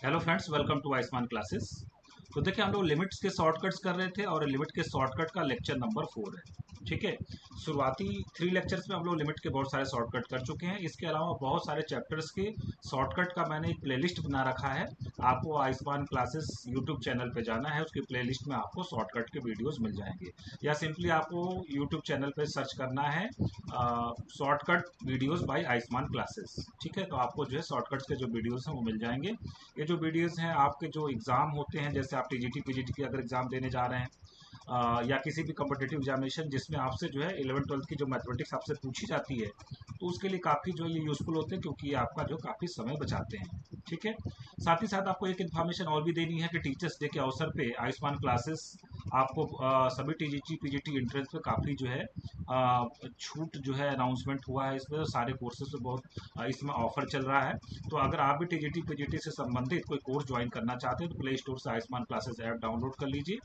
Hello friends, welcome to Ayushman classes. तो देखिए, हम लोग लिमिट्स के शॉर्टकट्स कर रहे थे और लिमिट के शॉर्टकट का लेक्चर नंबर 4 है। ठीक है, शुरुआती 3 लेक्चर्स में हम लोग लिमिट के बहुत सारे शॉर्टकट कर चुके हैं। इसके अलावा बहुत सारे चैप्टर्स के शॉर्टकट का मैंने एक प्लेलिस्ट बना रखा है। आपको आयुष्मान क्लासेस यूट्यूब चैनल पे जाना है, उसकी प्लेलिस्ट में आपको शॉर्टकट के वीडियोज़ मिल जाएंगे, या सिंपली आपको यूट्यूब चैनल पर सर्च करना है shortcut videos by Ayushman classes. ठीक है, तो आपको जो है शॉर्टकट्स के जो वीडियोज़ हैं वो मिल जाएंगे। ये जो वीडियोस हैं आपके जो एग्ज़ाम होते हैं, जैसे आप टीजीटी पीजीटी की अगर एग्ज़ाम देने जा रहे हैं या किसी भी कम्पिटिटिव एग्जामिनेशन जिसमें आपसे जो है 11th-12th की जो मैथमेटिक्स आपसे पूछी जाती है, तो उसके लिए काफ़ी जो ये यूज़फुल होते हैं, क्योंकि ये आपका जो काफ़ी समय बचाते हैं। ठीक है, साथ ही साथ आपको एक इन्फॉर्मेशन और भी देनी है कि टीचर्स डे के अवसर पे आयुष्मान क्लासेस आपको सभी टीजीटी पीजीटी एंट्रेंस पे काफ़ी जो है छूट जो है अनाउंसमेंट हुआ है। इसमें सारे कोर्सेज पे बहुत इसमें ऑफर चल रहा है। तो अगर आप भी टीजीटी पीजीटी से संबंधित कोई कोर्स ज्वाइन करना चाहते हैं तो प्ले स्टोर से आयुष्मान क्लासेस ऐप डाउनलोड कर लीजिए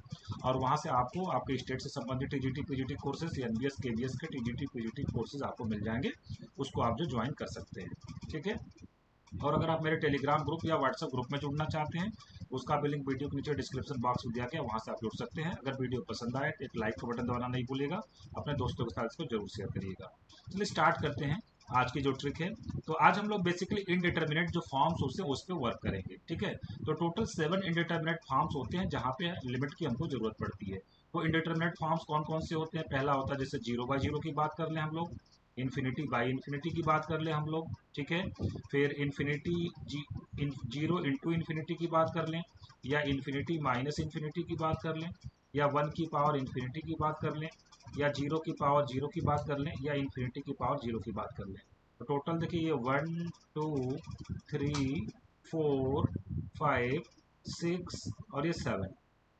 और वहाँ से आपको आपके स्टेट से संबंधित TGT PGT courses, NBS KVS के टीजीटी पीजीटी कोर्सेज आपको मिल जाएंगे, उसको आप जो ज्वाइन कर सकते हैं। ठीक है, और अगर आप मेरे टेलीग्राम ग्रुप या व्हाट्सएप ग्रुप में जुड़ना चाहते हैं, उसका भी लिंक वीडियो के नीचे डिस्क्रिप्शन बॉक्स में दिया गया, वहाँ से आप जुड़ सकते हैं। अगर वीडियो पसंद आए तो एक लाइक का बटन दबाना नहीं भूलिएगा, अपने दोस्तों के साथ इसको जरूर शेयर करिएगा। चलिए स्टार्ट करते हैं आज की जो ट्रिक है। तो आज हम लोग बेसिकली इनडिटर्मिनेट जो फॉर्म्स होते हैं उस पर वर्क करेंगे। ठीक है, तो टोटल 7 इनडिटर्मिनेट फॉर्म्स होते हैं जहाँ पे लिमिट की हमको जरूरत पड़ती है। वो इनडिटर्मिनेट फॉर्म्स कौन कौन से होते हैं? पहला होता है जैसे 0/0 की बात कर लें हम लोग, इन्फिनिटी बाई इन्फिनिटी की बात कर ले हम लोग। ठीक है, फिर इन्फिनिटी जीरो इंटू इन्फिनिटी की बात कर लें, या इन्फिनिटी माइनस इन्फिनिटी की बात कर लें, या 1 की पावर इन्फिनिटी की बात कर लें, या 0 की पावर 0 की बात कर लें, या इन्फिनिटी की पावर 0 की बात कर लें। तो टोटल देखिए, ये 1 2 3 4 5 6 और ये 7।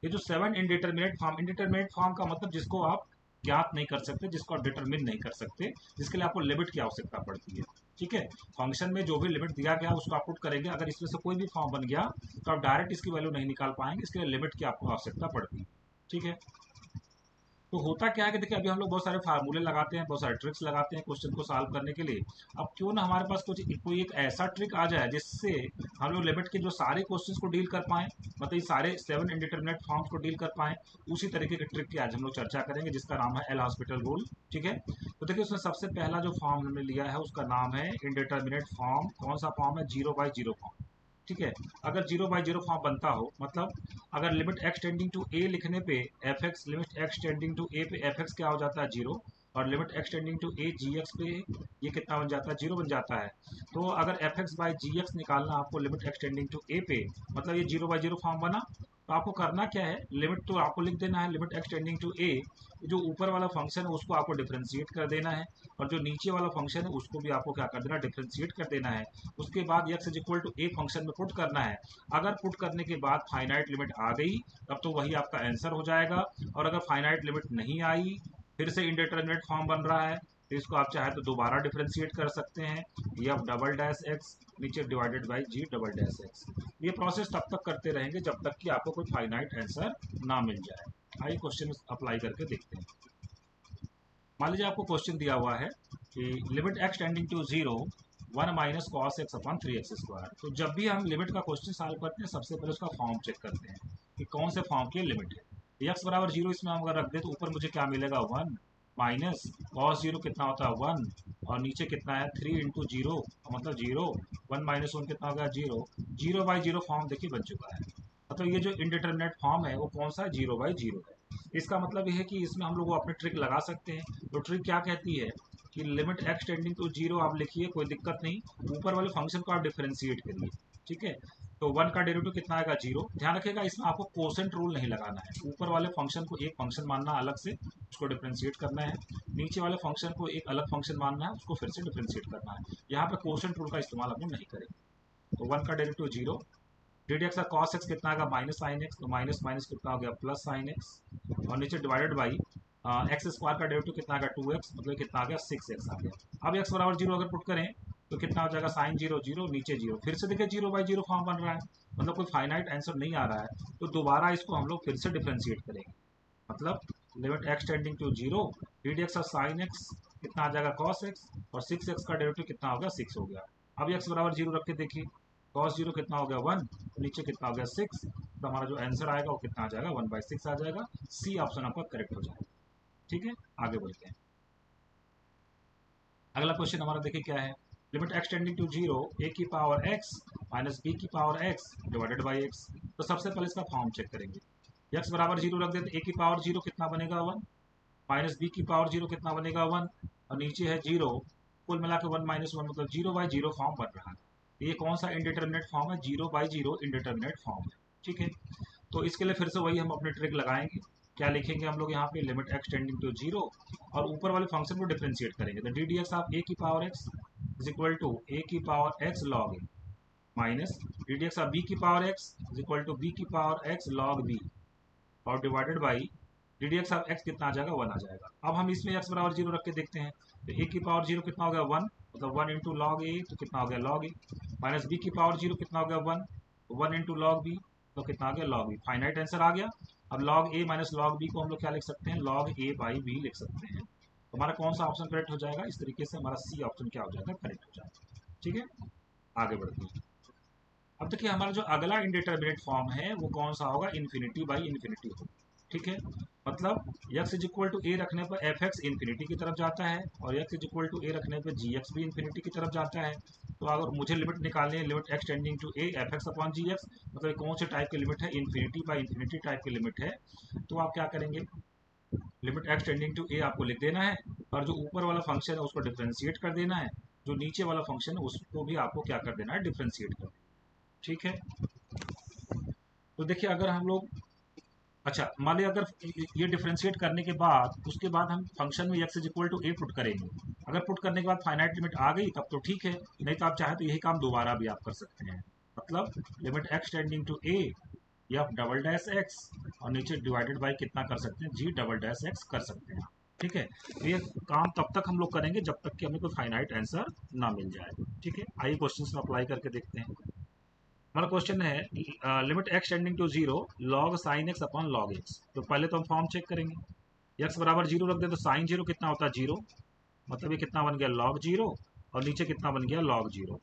ये जो 7 इनडिटर्मिनेट फॉर्म का मतलब जिसको आप ज्ञात नहीं कर सकते, जिसको आप डिटरमिन नहीं कर सकते, जिसके लिए आपको लिमिट की आवश्यकता पड़ती है। ठीक है, फंक्शन में जो भी लिमिट दिया गया उसको आप पुट करेंगे। अगर इसमें से कोई भी फॉर्म बन गया तो आप डायरेक्ट इसकी वैल्यू नहीं निकाल पाएंगे, इसके लिए लिमिट की आपको आवश्यकता पड़ती है। ठीक है, तो होता क्या है कि देखिए, अभी हम लोग बहुत सारे फार्मूले लगाते हैं, बहुत सारे ट्रिक्स लगाते हैं क्वेश्चन को सॉल्व करने के लिए। अब क्यों ना हमारे पास कोई एक ऐसा ट्रिक आ जाए जिससे हम लोग लिमिट के जो सारे क्वेश्चंस को डील कर पाएं, मतलब ये सारे 7 इंडिटरमिनेट फॉर्म्स को डील कर पाएं। उसी तरीके के ट्रिक की आज हम लोग चर्चा करेंगे, जिसका नाम है एल हॉस्पिटल रूल। ठीक है, तो देखिए, उसमें सबसे पहला जो फॉर्म हमने लिया है उसका नाम है इंडिटरमिनेट फॉर्म। कौन सा फॉर्म है? 0/0 फॉर्म। ठीक है, अगर 0/0 फॉर्म बनता हो, मतलब अगर limit x tending to a लिखने पे f x, limit x tending to ए पे एफ एक्स क्या हो जाता है? 0। और limit x tending to a g x पे ये कितना बन जाता है? 0 बन जाता है। तो अगर F X by G X निकालना आपको लिमिट एक्स टेंडिंग टू ए पे, मतलब ये 0/0 फॉर्म बना। तो आपको करना क्या है? लिमिट तो आपको लिख देना है लिमिट एक्स टेंडिंग टू ए, जो ऊपर वाला फंक्शन है उसको आपको डिफ्रेंशिएट कर देना है, और जो नीचे वाला फंक्शन है उसको भी आपको क्या कर देना? डिफ्रेंशिएट कर देना है। उसके बाद X is equal to A function में पुट करना है। अगर पुट करने के बाद फाइनाइट लिमिट आ गई तब तो वही आपका आंसर हो जाएगा, और अगर फाइनाइट लिमिट नहीं आई, फिर से इंडिटरमिनेट फॉर्म बन रहा है, तो इसको आप चाहे तो दोबारा डिफ्रेंशिएट कर सकते हैं, एफ डबल डैश एक्स नीचे divided by G double dash X. ये प्रोसेस तब तक करते रहेंगे जब तक कि आपको कोई फाइनाइट आंसर ना मिल जाए। आइए क्वेश्चन अप्लाई करके देखते हैं। मान लीजिए आपको क्वेश्चन दिया हुआ है कि limit x tending to 0 1 minus cos X upon 3x²। तो जब भी हम लिमिट का क्वेश्चन सॉल्व करते हैं सबसे पहले उसका फॉर्म चेक करते हैं कि कौन से फॉर्म की लिमिट है। एक्स बराबर 0 इसमें हम अगर रख दें तो ऊपर मुझे क्या मिलेगा? 1 माइनस कॉस 0 कितना होता है? 1, और नीचे कितना है? 3 इंटू 0, मतलब 0। 1 माइनस 1 कितना हो गया? 0। 0/0 फॉर्म देखिए बन चुका है। मतलब ये जो इंडिटरमिनेट फॉर्म है वो कौन सा है? 0/0 है। इसका मतलब ये है कि इसमें हम लोग वो अपने ट्रिक लगा सकते हैं। तो ट्रिक क्या कहती है कि लिमिट एक्स टेंडिंग टू 0 आप लिखिए, कोई दिक्कत नहीं, ऊपर वाले फंक्शन को आप डिफरेंशिएट करिए। ठीक है, तो 1 का डेरिवेटिव कितना आएगा? 0। ध्यान रखिएगा, इसमें आपको कोसेंट रूल नहीं लगाना है। ऊपर वाले फंक्शन को एक फंक्शन मानना अलग से, उसको डिफरेंशिएट करना है। नीचे वाले फंक्शन को एक अलग फंक्शन मानना है, उसको फिर से डिफरेंशिएट करना है। यहाँ पे कोसेंट रूल का इस्तेमाल हम लोग नहीं करेंगे। तो 1 का डेरिवेटिव 0, डी डी एक्स का कॉस एक्स कितना आएगा? माइनस साइन एक्स, तो माइनस माइनस कितना हो गया? प्लस साइन एक्स, और नीचे डिवाइडेड बाई एक्स स्क्वायर का डेरिवेटिव कितना आ गया? 2x, मतलब कितना आ गया? 6x आ गया। अब x बराबर 0 अगर पुट करें तो कितना हो जाएगा? साइन 0 0, नीचे 0, फिर से देखिए 0/0 फॉर्म बन रहा है, मतलब कोई फाइनाइट आंसर नहीं आ रहा है। तो दोबारा इसको हम लोग फिर से डिफ्रेंशिएट करेंगे, मतलब limit x tending to 0, D D X और साइन एक्स कितना आ जाएगा? कॉस एक्स, और 6x का डेरिवेटिव कितना हो गया? 6 हो गया। अब x बराबर 0 रख के देखिए, कॉस जीरो कितना हो गया 1, नीचे कितना हो गया 6, तो हमारा जो आंसर आएगा वो कितना आ जाएगा 1/6 आ जाएगा। सी ऑप्शन आपका करेक्ट हो जाएगा। ठीक है, आगे बढ़ते हैं। अगला क्वेश्चन हमारा देखिए क्या है। Limit x tending to zero a की पावर एक्स माइनस बी की power x divided by x. तो सबसे पहले इसका फॉर्म चेक करेंगे। एक्स बराबर जीरो रख देते, ए की पावर जीरो कितना बनेगा 1, माइनस बी की पावर जीरो कितना बनेगा 1, और नीचे है जीरो, कुल मिला के 1 - 1 मतलब 0/0 फॉर्म बन रहा है। ये कौन सा इंडिटरमिनेट फॉर्म है, 0/0 इंडिटरमिनेट फॉर्म है। ठीक है, तो इसके लिए फिर से वही हम अपने ट्रिक लगाएंगे। क्या लिखेंगे हम लोग यहाँ पे, limit x tending to zero, और ऊपर वाले फंक्शन को डिफ्रेंशिएट करेंगे। तो D D x of a की power x is equal to a की power x log a, minus d D x of b की power x is equal to b की पावर एक्स लॉग बी, और divided by d D x of x कितना आ जाएगा 1 आ जाएगा। अब हम इसमें एक्स बराबर जीरो रख के देखते हैं। तो ए की पावर जीरो कितना हो गया 1, मतलब 1 इंटू लॉग ए, तो कितना हो गया लॉग ए, माइनस बी की पावर जीरो कितना हो गया 1, 1 इंटू लॉग बी, तो कितना आ गया लॉग बी। फाइनाइट आंसर आ गया। अब log a minus log B को हम लोग क्या लिख सकते हैं, लॉग ए बाई बी लिख सकते हैं। तो हमारा कौन सा ऑप्शन करेक्ट हो जाएगा, इस तरीके से हमारा सी ऑप्शन क्या हो जाएगा, करेक्ट हो जाएगा। ठीक है, आगे बढ़ते हैं। अब देखिए हमारा जो अगला इंडिटरमिनेट फॉर्म है वो कौन सा होगा, इन्फिनिटी बाई इन्फिनिटी होगा। ठीक है, मतलब x is equal to a रखने पर एफ एक्स इन्फिनिटी की तरफ जाता है, और x is equal to a रखने पर जी एक्स भी इन्फिनिटी की तरफ जाता है। तो अगर मुझे लिमिट निकालनी है, limit x tending to A F X upon G X, मतलब कौन से टाइप की लिमिट है, इन्फिनिटी बाई इन्फिनिटी टाइप की लिमिट है। तो आप क्या करेंगे, limit x tending to A आपको लिख देना है, और जो ऊपर वाला फंक्शन है उसको डिफ्रेंशिएट कर देना है, जो नीचे वाला फंक्शन है उसको भी आपको क्या कर देना है, डिफ्रेंशिएट कर देना है। ठीक है, तो देखिए अगर हम लोग, अच्छा मान लिया अगर ये डिफ्रेंशिएट करने के बाद उसके बाद हम फंक्शन में x is equal to A put करेंगे, अगर पुट करने के बाद फाइनाइट लिमिट आ गई तब तो ठीक है, नहीं तो आप चाहे तो यही काम दोबारा भी आप कर सकते हैं। मतलब लिमिट x टेंडिंग टू ए या डबल डैश एक्स, और नीचे डिवाइडेड बाई कितना कर सकते हैं, जी डबल डैश एक्स कर सकते हैं। ठीक है, तो ये काम तब तक हम लोग करेंगे जब तक कि हमें कोई फाइनाइट आंसर ना मिल जाए। ठीक है, आइए क्वेश्चन में अप्लाई करके देखते हैं। हमारा क्वेश्चन है limit x tending to zero log sine X upon log X. तो पहले तो हम फॉर्म चेक करेंगे। एक्स बराबर जीरो रख दे तो साइन जीरो कितना होता है जीरो, मतलब ये कितना बन गया लॉग जीरो, और नीचे कितना बन गया लॉग जीरो।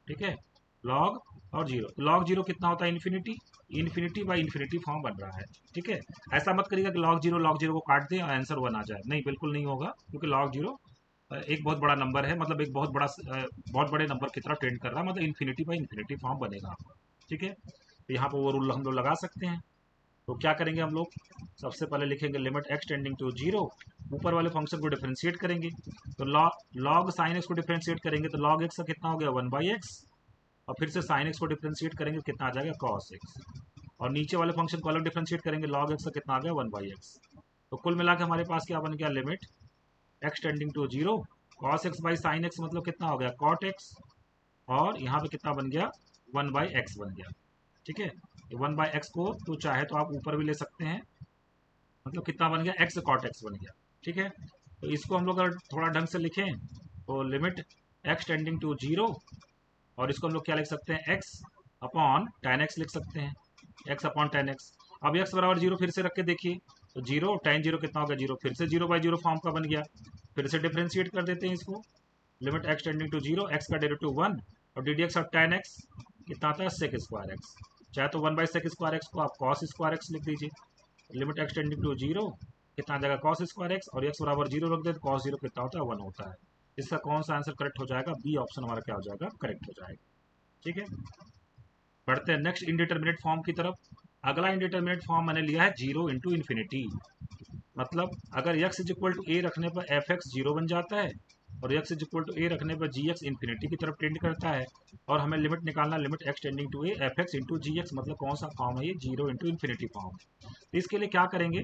ठीक है, लॉग और जीरो, लॉग जीरो कितना होता है infinity, infinity by infinity form बन रहा है। ठीक है, ऐसा मत करिएगा कि लॉग जीरो को काट दें और आंसर 1 आ जाए, नहीं बिल्कुल नहीं होगा, क्योंकि लॉग जीरो एक बहुत बड़ा नंबर है, मतलब एक बहुत बड़े नंबर की तरफ टेंड कर रहा है, मतलब इन्फिनिटी बाई इन्फिनिटी फॉर्म बनेगा आपका। ठीक है, तो यहाँ पर वो रूल हम लोग लगा सकते हैं। तो क्या करेंगे हम लोग, सबसे पहले लिखेंगे limit x tending to zero, ऊपर वाले फंक्शन को डिफरेंशिएट करेंगे। तो लॉग साइन एक्स को डिफरेंशिएट करेंगे तो लॉग एक्स का कितना हो गया 1/x, और फिर से साइन एक्स को डिफरेंशिएट करेंगे तो कितना आ जाएगा कॉस एक्स, और नीचे वाले फंक्शन को अलग डिफरेंशिएट करेंगे, लॉग एक्स का कितना आ गया 1/x। तो कुल मिला के हमारे पास क्या बन गया, limit x tending to zero cos X by sine X, मतलब कितना हो गया कॉट एक्स, और यहाँ पे कितना बन गया 1/x बन गया। ठीक है, 1/x को तो चाहे तो आप ऊपर भी ले सकते हैं, मतलब कितना बन गया एक्स कॉट एक्स बन गया। ठीक है, तो इसको हम लोग अगर थोड़ा ढंग से लिखें तो limit x tending to zero, और इसको हम लोग क्या लिख सकते हैं, एक्स अपॉन टेन एक्स लिख सकते हैं, एक्स अपॉन टेन एक्स। अब एक्स बराबर जीरो फिर से रख के देखिए, तो जीरो टेन जीरो कितना हो गया जीरो, फिर से 0/0 फॉर्म का बन गया, फिर से डिफ्रेंशिएट कर देते हैं इसको। Limit x tending to zero, X का डेरिवेटिव 1, और D D x of tan X कितना आता है सेक स्क्वायर एक्स, चाहे तो 1/सेक स्क्वायर एक्स को आप कॉस स्क्वायर एक्स लिख दीजिए। Limit x tending to zero कितना आ जाएगा कॉस स्क्वायर एक्स, और एक्स बराबर जीरो रख दे तो कॉस जीरो कितना होता है 1 होता है। इसका कौन सा आंसर करेक्ट हो जाएगा, बी ऑप्शन हमारा क्या हो जाएगा, करेक्ट हो जाएगा। ठीक है, बढ़ते हैं नेक्स्ट इंडिटरमिनेट फॉर्म की तरफ। अगला इंडिटरमिनेट फॉर्म मैंने लिया है जीरो इंटू इन्फिनिटी, मतलब अगर x is equal to a रखने पर एफ एक्स जीरो बन जाता है, और x is equal to a रखने पर जी एक्स इन्फिनिटी की तरफ टेंड करता है, और हमें लिमिट निकालना limit x tending to A F X into G X, मतलब कौन सा फॉर्म है ये, जीरो इंटू इन्फिनिटी फॉर्म। तो इसके लिए क्या करेंगे,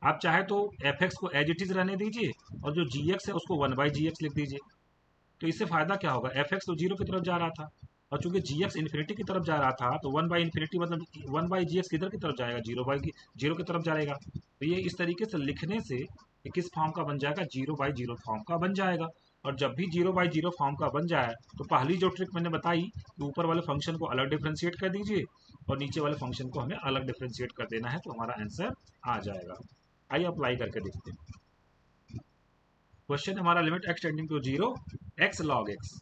आप चाहे तो एफ एक्स को एज इट इज रहने दीजिए, और जो जी एक्स है उसको 1/gx लिख दीजिए। तो इससे फायदा क्या होगा, एफ एक्स तो जीरो की तरफ जा रहा था, और चूंकि जी एक्स इन्फिनिटी की तरफ जा रहा था, तो 1/इन्फिनिटी मतलब 1/gx किधर की तरफ जाएगा, जीरो की तरफ जाएगा। तो ये इस तरीके से लिखने से ये किस फॉर्म का बन जाएगा, 0/0 फॉर्म का बन जाएगा। और जब भी 0/0 फॉर्म का बन जाए तो पहली जो ट्रिक मैंने बताई कि ऊपर वाले फंक्शन को अलग डिफ्रेंशिएट कर दीजिए, और नीचे वाले फंक्शन को हमें अलग डिफ्रेंशिएट कर देना है, तो हमारा आंसर आ जाएगा। आइए अप्लाई करके देखते हैं। क्वेश्चन हमारा limit x tending to zero X log X,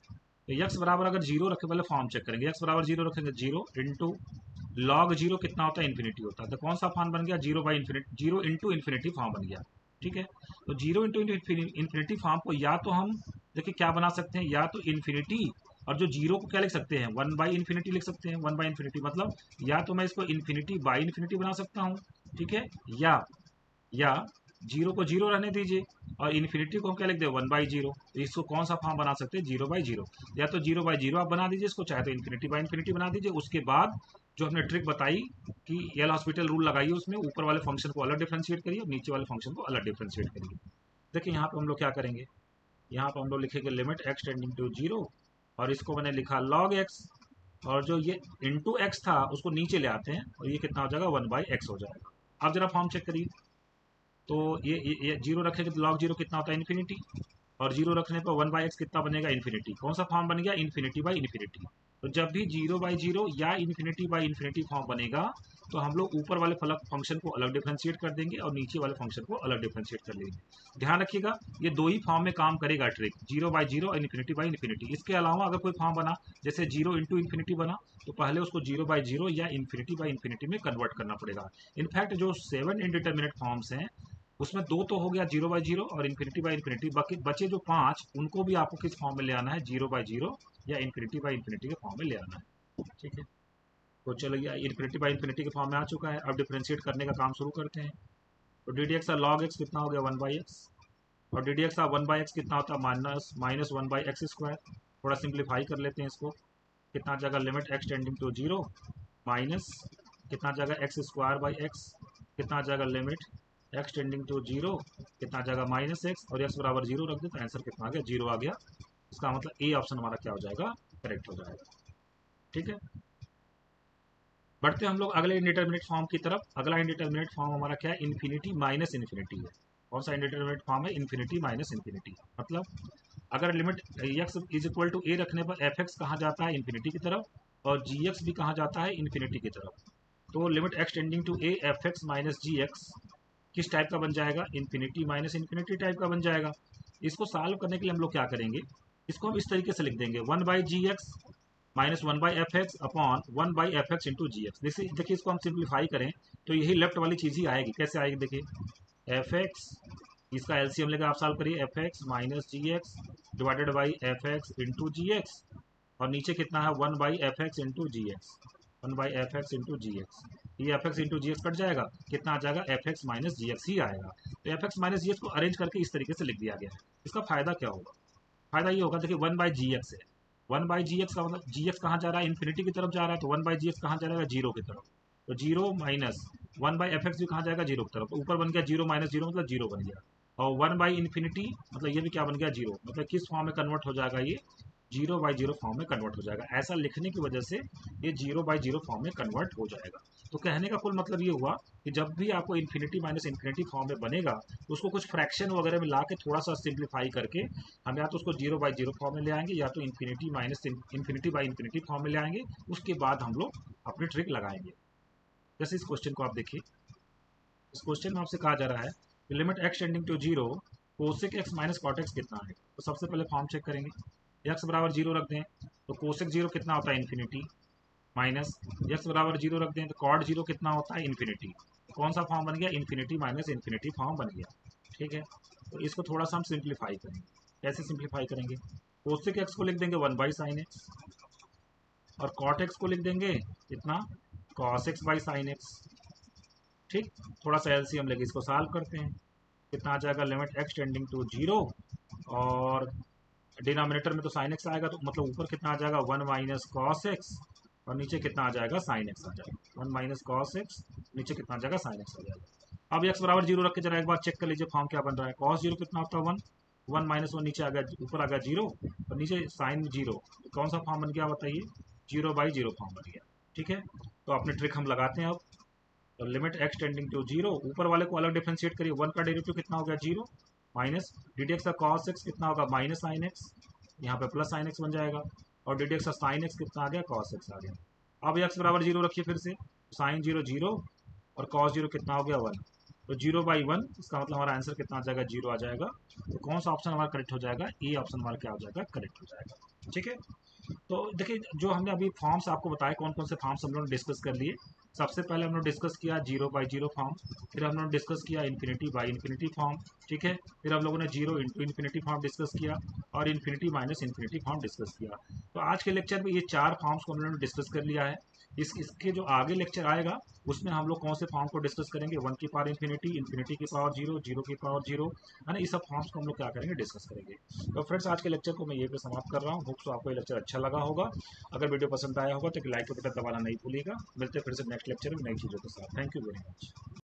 तो यक्स बराबर अगर जीरो रखे, पहले फॉर्म चेक करेंगे, यक्स बराबर जीरो रखेंगे, जीरो इंटू लॉग जीरो कितना होता है, इन्फिनिटी होता है। तो कौन सा फॉर्म बन गया, zero by infinity, zero into infinity form बन गया। ठीक है, तो जीरो इंटू इन्फिनिटी फॉर्म को या तो हम देखिए क्या बना सकते हैं, या तो इन्फिनिटी और जो जीरो को क्या लिख सकते हैं, वन बाई इन्फिनिटी लिख सकते हैं। वन बाई इन्फिनिटी मतलब या तो मैं इसको इन्फिनिटी बाई इन्फिनिटी बना सकता हूँ, ठीक है, या जीरो को जीरो रहने दीजिए और इन्फिनिटी को हम क्या लिख दें, वन बाई जीरो। तो इसको कौन सा फॉर्म बना सकते हैं, जीरो बाई जीरो। या तो जीरो बाई जीरो आप बना दीजिए इसको, चाहे तो इन्फिनिटी बाई इन्फिनिटी बना दीजिए। उसके बाद जो हमने ट्रिक बताई कि एल हॉस्पिटल रूल लगाइए, उसमें ऊपर वाले फंक्शन को अलग डिफ्रेंशिएट करिए और नीचे वाले फंक्शन को अलग डिफ्रेंशिएट करिए। देखिए यहाँ पे हम लोग क्या करेंगे, यहाँ पे हम लोग लिखेंगे limit x tending to zero और इसको मैंने लिखा लॉग एक्स, और जो ये इंटू एक्स था उसको नीचे ले आते हैं और ये कितना हो जाएगा, वन बाई एक्स हो जाएगा। अब जरा फॉर्म चेक करिए, तो ये जीरो रखेंगे तो लॉग जीरो कितना होता है, इन्फिनिटी, और जीरो रखने पर वन बाई एक्स कितना बनेगा, इन्फिनिटी। कौन सा फॉर्म बन गया, इन्फिनिटी बाई इन्फिनिटी। तो जब भी जीरो बाई जीरो या इन्फिनिटी बाई इन्फिनिटी फॉर्म बनेगा तो हम लोग ऊपर वाले फंक्शन को अलग डिफ्रेंशिएट कर देंगे और नीचे वाले फंक्शन को अलग डिफ्रेंशिएट कर लेंगे। ध्यान रखिएगा ये दो ही फॉर्म में काम करेगा ट्रिक, जीरो बाई जीरो और इन्फिनिटी बाई इन्फिनिटी। इसके अलावा अगर कोई फॉर्म बना जैसे जीरो इंटू इन्फिनिटी बना, तो पहले उसको जीरो बाई जीरो या इन्फिनिटी बाई इन्फिनिटी में कन्वर्ट करना पड़ेगा। इनफैक्ट जो 7 इंडिटरमिनेट फॉर्म्स हैं उसमें दो तो हो गया जीरो बाई जीरो और इन्फिनिटी बाई इन्फिनिटी, बाकी बचे जो 5 उनको भी आपको किस फॉर्म में ले आना है, जीरो बाई जीरो या इन्फिनिटी बाई इन्फिनिटी के फॉर्म में ले आना है। ठीक है, तो चलो ये इन्फिनिटी बाई इन्फिनिटी के फॉर्म में आ चुका है। अब डिफ्रेंशिएट करने का काम शुरू करते हैं। तो D D X log X कितना हो गया, वन बाई एक्स, और D D X one by X कितना होता है, minus one by X square. थोड़ा सिंप्लीफाई कर लेते हैं इसको, कितना जगह limit x tending to zero minus कितना जगह एक्स स्क्वायर बाई एक्स, कितना जगह limit x tending to zero कितना जगह माइनस एक्स, और एक्स बराबर जीरो रख दे तो आंसर कितना आ गया, जीरो आ गया। इसका मतलब ए ऑप्शन हमारा क्या हो जाएगा, करेक्ट हो जाएगा। ठीक है, बढ़ते हम लोग अगले इंडिटरमिनेट फॉर्म की तरफ। अगला इंडिटरमिनेट फॉर्म हमारा क्या है, इन्फिनिटी माइनस इन्फिनिटी है। कौन सा इंडिटरमिनेट फॉर्म है, इन्फिनिटी माइनस इन्फिनिटी। मतलब अगर limit x is equal to a रखने पर एफ एक्स कहाँ जाता है, इन्फिनिटी की तरफ, और जी एक्स भी कहाँ जाता है, इन्फिनिटी की तरफ। तो limit x tending to A F X minus G X किस टाइप का बन जाएगा, इन्फिनिटी माइनस इन्फिनिटी टाइप का बन जाएगा। इसको सॉल्व करने के लिए हम लोग क्या करेंगे, इसको हम इस तरीके से लिख देंगे, one by G X minus one by F X upon one by F X into G X. देखिए इसको हम सिंप्लीफाई करें तो यही लेफ्ट वाली चीज़ ही आएगी। कैसे आएगी, देखिए एफ एक्स, इसका एलसीएम लेकर आप सॉल्व करिए, F X minus G X divided by F X into G X, और नीचे कितना है, one by F X into G X, one by F X into G X. ये F X into G X cut जाएगा, कितना आ जाएगा, F X minus G X ही आएगा। तो F X minus G X को अरेंज करके इस तरीके से लिख दिया गया है। इसका फायदा क्या होगा, फायदा ये होगा, देखिए वन बाई जी एक्स है, वन बाई जी एक्स का मतलब जी एक्स कहाँ जा रहा है, इन्फिनिटी की तरफ जा रहा है, तो वन बाई जी एक्स कहाँ जा रहा है, जीरो की तरफ। तो zero minus one by F x भी कहाँ जाएगा, जीरो की तरफ। तो ऊपर बन गया जीरो माइनस जीरो मतलब जीरो बन गया, और वन बाई इन्फिनिटी मतलब ये भी क्या बन गया, जीरो। मतलब किस फॉर्म में कन्वर्ट हो जाएगा, ये जीरो बाई जीरो फॉर्म में कन्वर्ट हो जाएगा। ऐसा लिखने की वजह से ये जीरो बाई जीरो फॉर्म में कन्वर्ट हो जाएगा। तो कहने का कुल मतलब ये हुआ कि जब भी आपको इन्फिनिटी माइनस इन्फिनिटी फॉर्म में बनेगा तो उसको कुछ फ्रैक्शन वगैरह में ला के थोड़ा सा सिंप्लीफाई करके हम या तो उसको जीरो बाई जीरो फॉर्म में ले आएंगे या तो infinity minus infinity by infinity form में ले आएंगे। उसके बाद हम लोग अपनी ट्रिक लगाएंगे। जैसे इस क्वेश्चन को आप देखिए, इस क्वेश्चन में आपसे कहा जा रहा है limit x tending to zero cosec X minus cot X कितना है। तो सबसे पहले फॉर्म चेक करेंगे, एक्स बराबर जीरो रख दें तो कोसेक जीरो कितना होता है, इन्फिनिटी, माइनस एक्स बराबर जीरो रख दें तो कॉट जीरो कितना होता है, इन्फिनिटी। कौन सा फॉर्म बन गया, इन्फिनिटी माइनस इन्फिनिटी फॉर्म बन गया। ठीक है, तो इसको थोड़ा सा हम सिंप्लीफाई करेंगे। कैसे सिंप्लीफाई करेंगे, कोसेक एक्स को लिख देंगे वन बाई साइन एक्स, और कॉट एक्स को लिख देंगे कितना, cos X by sine x. ठीक, थोड़ा सा एलसीएम लेके इसको सॉल्व करते हैं, कितना आ जाएगा, limit x tending to zero, और डिनोमिनेटर में तो साइन एक्स आएगा तो मतलब ऊपर कितना आ जाएगा, वन माइनस कॉस एक्स, और नीचे कितना आ जाएगा, साइन एक्स आ जाएगा। वन माइनस कॉस एक्स, नीचे कितना आ जाएगा, साइन एक्स आ जाएगा। अब एक्स बराबर जीरो रख के जरा एक बार चेक कर लीजिए फॉर्म क्या बन रहा है। कॉस जीरो कितना होता है, वन, वन माइनस वन नीचे आ गया, ऊपर आ गया जीरो, और नीचे साइन जीरो। तो कौन सा फॉर्म बन गया बताइए, जीरो बाई जीरो फॉर्म बन गया। ठीक है, तो अपनी ट्रिक हम लगाते हैं अब। तो limit x tending to zero, ऊपर वाले को अलग डिफरेंशिएट करिए, वन का डेरिवेटिव कितना हो गया, zero, minus d D x का कॉस एक्स कितना होगा, माइनस साइन एक्स, यहाँ पे प्लस साइन एक्स बन जाएगा, और डी डी एक्स का साइन एक्स कितना आ गया, कॉस एक्स आ गया। अब एक्स बराबर जीरो रखिए फिर से, साइन जीरो जीरो और कॉस जीरो कितना हो गया, वन। तो जीरो बाई वन, इसका मतलब हमारा आंसर कितना आ जाएगा, जीरो आ जाएगा। तो कौन सा ऑप्शन हमारा करेक्ट हो जाएगा, ए ऑप्शन हमारा क्या हो जाएगा, करेक्ट हो जाएगा। ठीक है। तो देखिए जो हमने अभी फॉर्म्स आपको बताए कौन कौन से फॉर्म्स हम लोगों ने डिस्कस कर लिए। सबसे पहले हम लोग डिस्कस किया 0/0 फॉर्म, फिर हम लोगों ने डिस्कस किया इन्फिनिटी बाई इन्फिनिटी फॉर्म, ठीक है। फिर हम लोगों ने 0 इंटू इन्फिनिटी फॉर्म डिस्कस किया और infinity minus infinity form discuss किया। तो आज के लेक्चर में ये 4 फॉर्म्स को हम लोगों ने डिस्कस कर लिया है। इसके जो आगे लेक्चर आएगा उसमें हम लोग कौन से फॉर्म को डिस्कस करेंगे, 1 की पावर इन्फिनिटी, इन्फिनिटी की पावर 0, 0 की पावर 0, है ना। ये सब फॉर्म्स को हम लोग क्या करेंगे, डिस्कस करेंगे। तो फ्रेंड्स आज के लेक्चर को मैं ये पे समाप्त कर रहा हूँ। होप सो आपको ये लेक्चर अच्छा लगा होगा। अगर वीडियो पसंद आया होगा तो एक लाइक का बटन दबाना नहीं भूलिएगा। मिलते हैं फिर से नेक्स्ट लेक्चर में नई चीज़ों के साथ। Thank you very much.